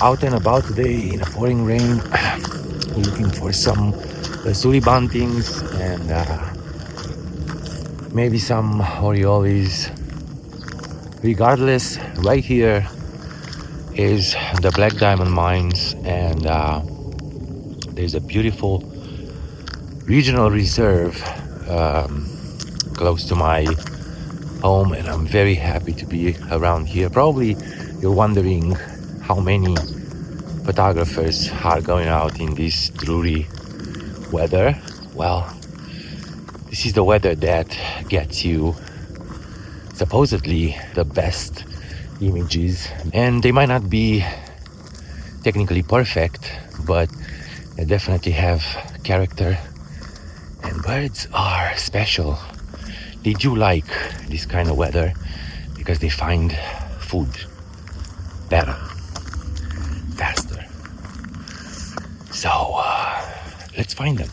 out and about today in a pouring rain. We're looking for some lazuli buntings and maybe some Orioles. Regardless, right here is the Black Diamond Mines, and there's a beautiful regional reserve close to my home, and I'm very happy to be around here. Probably you're wondering how many photographers are going out in this dreary weather. Well, this is the weather that gets you supposedly the best images, and they might not be technically perfect, but they definitely have character, and birds are special. They do like this kind of weather because they find food better, faster. So let's find them.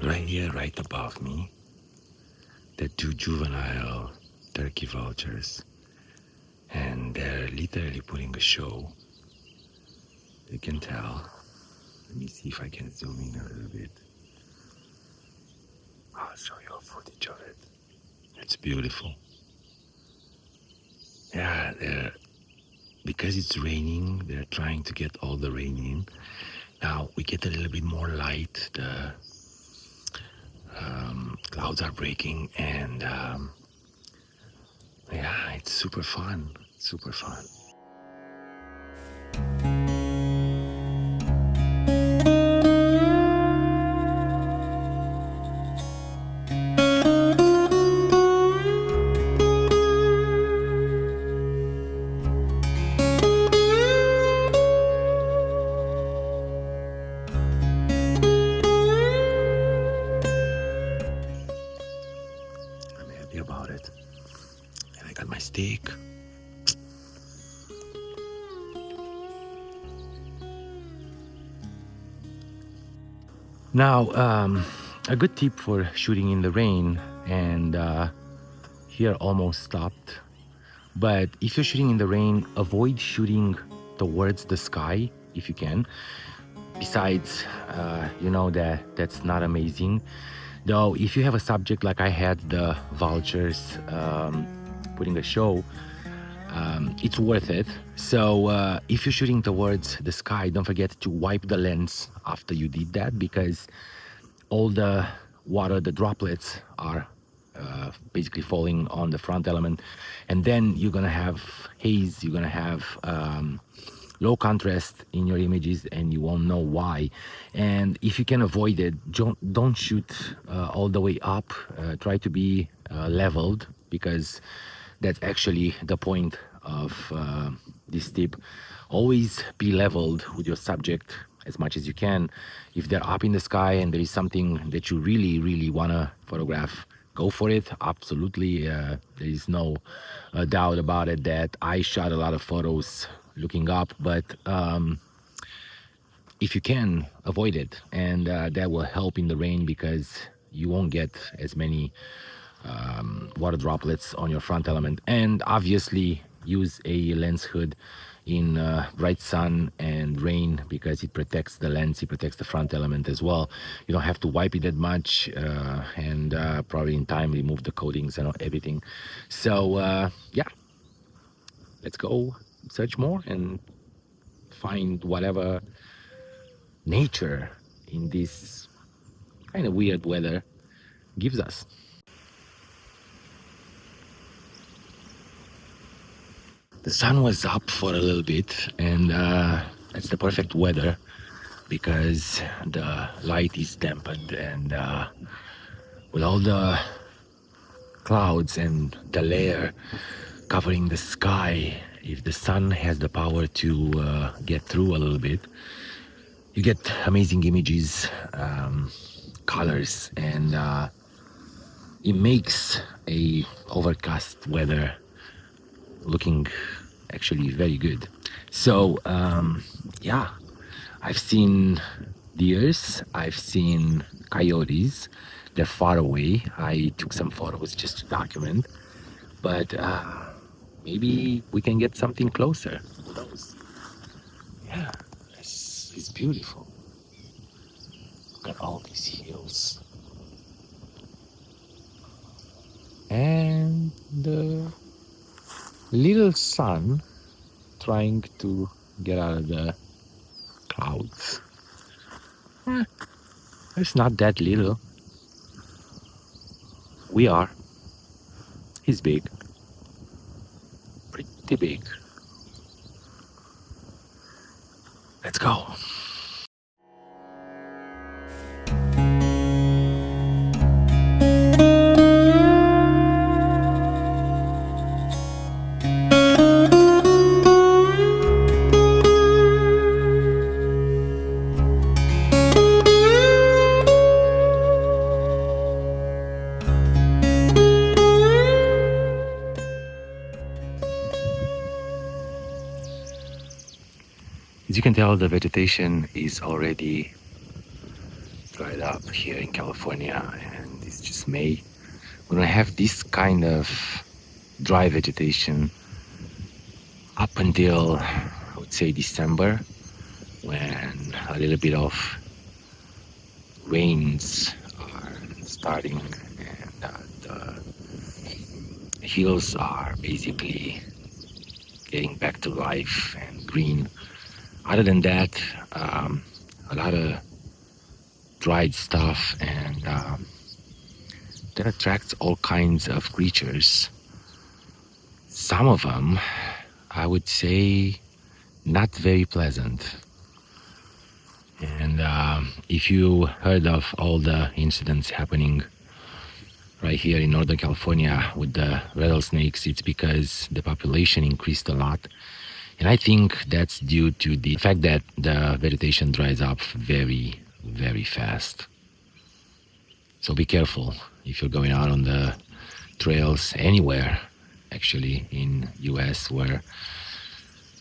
Right here, right above me, the two juvenile turkey vultures, and they're literally putting a show. You can tell. Let me see if I can zoom in a little bit. I'll show you a footage of it. It's beautiful. Yeah, because it's raining, they're trying to get all the rain in. Now we get a little bit more light. The clouds are breaking, and yeah, it's super fun. Super fun. About it, and I got my steak. Now, a good tip for shooting in the rain, and here almost stopped. But if you're shooting in the rain, avoid shooting towards the sky if you can. Besides, you know that's not amazing. Though, if you have a subject like I had the vultures putting a show, it's worth it. So if you're shooting towards the sky, don't forget to wipe the lens after you did that, because all the water, the droplets are basically falling on the front element, and then you're gonna have haze, you're gonna have low contrast in your images, and you won't know why. And if you can avoid it, don't shoot all the way up. Try to be leveled, because that's actually the point of this tip. Always be leveled with your subject as much as you can. If they're up in the sky and there is something that you really want to photograph, go for it. Absolutely. There is no doubt about it that I shot a lot of photos looking up, but if you can, avoid it, and that will help in the rain, because you won't get as many water droplets on your front element. And obviously use a lens hood in bright sun and rain, because it protects the lens, it protects the front element as well. You don't have to wipe it that much, and probably in time remove the coatings and everything. So yeah, let's go search more and find whatever nature in this kind of weird weather gives us. The sun was up for a little bit, and that's the perfect weather, because the light is dampened, and with all the clouds and the layer covering the sky, if the sun has the power to get through a little bit, you get amazing images, colors, and it makes a overcast weather looking actually very good. So yeah, I've seen deers, I've seen coyotes. They're far away. I took some photos just to document, but maybe we can get something closer. Who knows? Yeah, it's beautiful. Look at all these hills. And the little sun trying to get out of the clouds. It's not that little. We are. He's big. Pretty big. Let's go. As you can tell, the vegetation is already dried up here in California, and it's just May. We're gonna have this kind of dry vegetation up until, I would say, December, when a little bit of rains are starting and the hills are basically getting back to life and green. Other than that, a lot of dried stuff, and that attracts all kinds of creatures. Some of them, I would say, not very pleasant. And if you heard of all the incidents happening right here in Northern California with the rattlesnakes, it's because the population increased a lot. And I think that's due to the fact that the vegetation dries up very, very fast. So be careful if you're going out on the trails anywhere, actually, in US where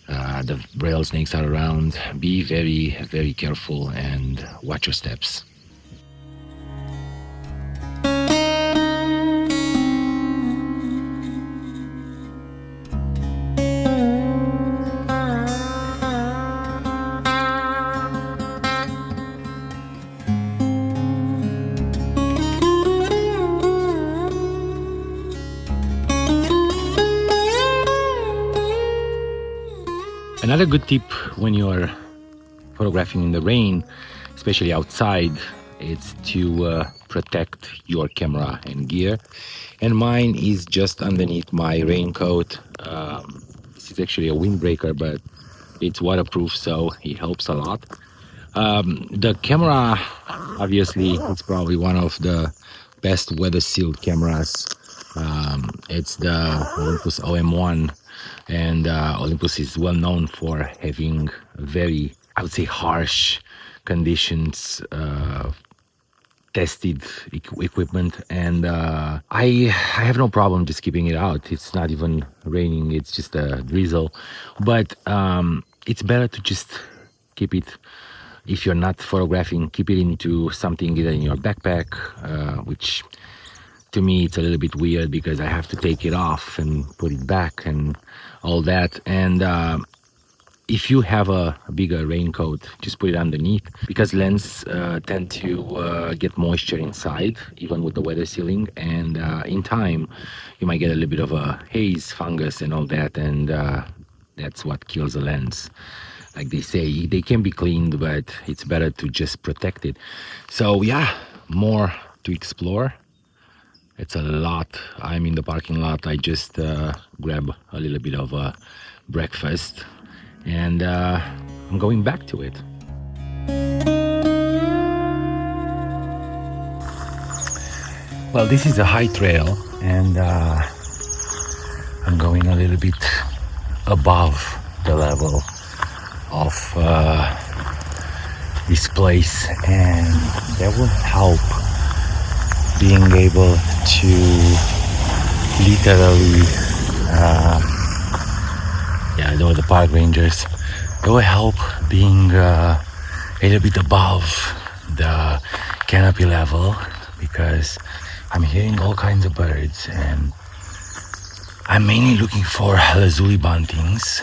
the rattlesnakes are around. Be very, very careful and watch your steps. Another good tip when you're photographing in the rain, especially outside, is to protect your camera and gear. And mine is just underneath my raincoat. This is actually a windbreaker, but it's waterproof, so it helps a lot. The camera, obviously, it's probably one of the best weather sealed cameras. It's the Olympus OM1, and Olympus is well known for having very, I would say, harsh conditions, tested equipment, and I have no problem just keeping it out. It's not even raining, it's just a drizzle, but it's better to just keep it. If you're not photographing, keep it into something either in your backpack, which to me it's a little bit weird because I have to take it off and put it back and all that. And if you have a bigger raincoat, just put it underneath, because lens tend to get moisture inside, even with the weather sealing, and in time you might get a little bit of a haze, fungus and all that, and that's what kills the lens. Like they say, they can be cleaned, but it's better to just protect it. So yeah, more to explore. It's a lot. I'm in the parking lot. I just grab a little bit of breakfast, and I'm going back to it. Well, this is a high trail, and I'm going a little bit above the level of this place, and that will help being able to literally yeah, they were the park rangers. They will help being a little bit above the canopy level because I'm hearing all kinds of birds, and I'm mainly looking for lazuli buntings.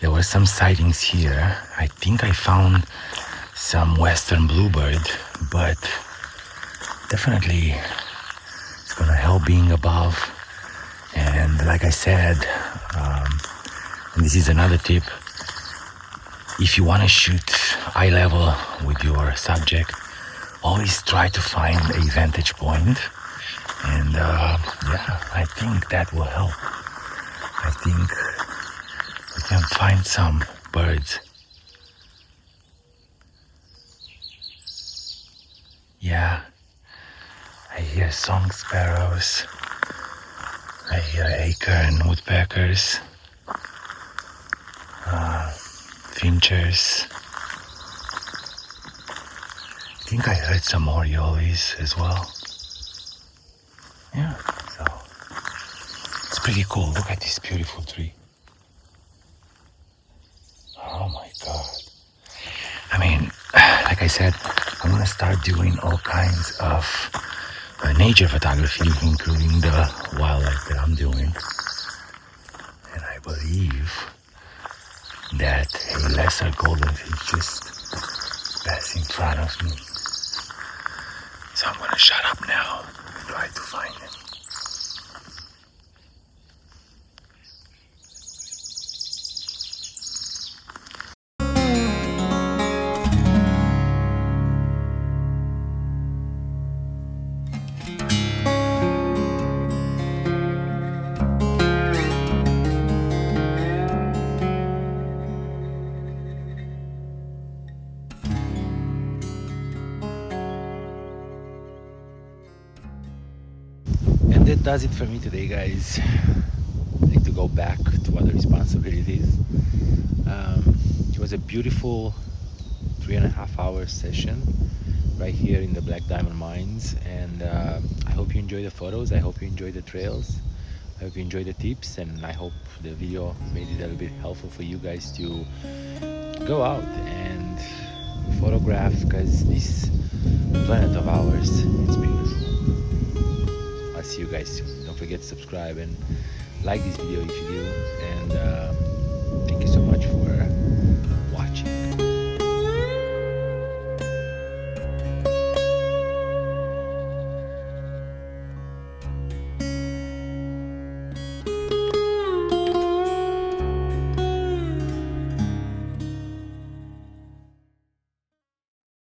There were some sightings here. I think I found some western bluebird, but definitely it's gonna help being above. And like I said, and this is another tip, if you want to shoot eye level with your subject, always try to find a vantage point. And yeah, I think that will help. I think we can find some birds. Yeah, I hear song sparrows. I hear acorn woodpeckers, finches. I think I heard some orioles as well. Yeah, so it's pretty cool. Look at this beautiful tree. Oh my God. I mean, like I said, I'm gonna start doing all kinds of nature photography, including the wildlife that I'm doing. And I believe that a lesser goldenfish just passed in front of me. So I'm gonna shut up now and try to find it. And that does it for me today, guys. I need to go back to other responsibilities. It was a beautiful 3.5 hour session right here in the Black Diamond Mines, and I hope you enjoy the photos. I hope you enjoy the trails. I hope you enjoy the tips, and I hope the video made it a little bit helpful for you guys to go out and photograph, because this planet of ours, it's beautiful. I'll see you guys soon. Don't forget to subscribe and like this video if you do, and thank you so much for watching.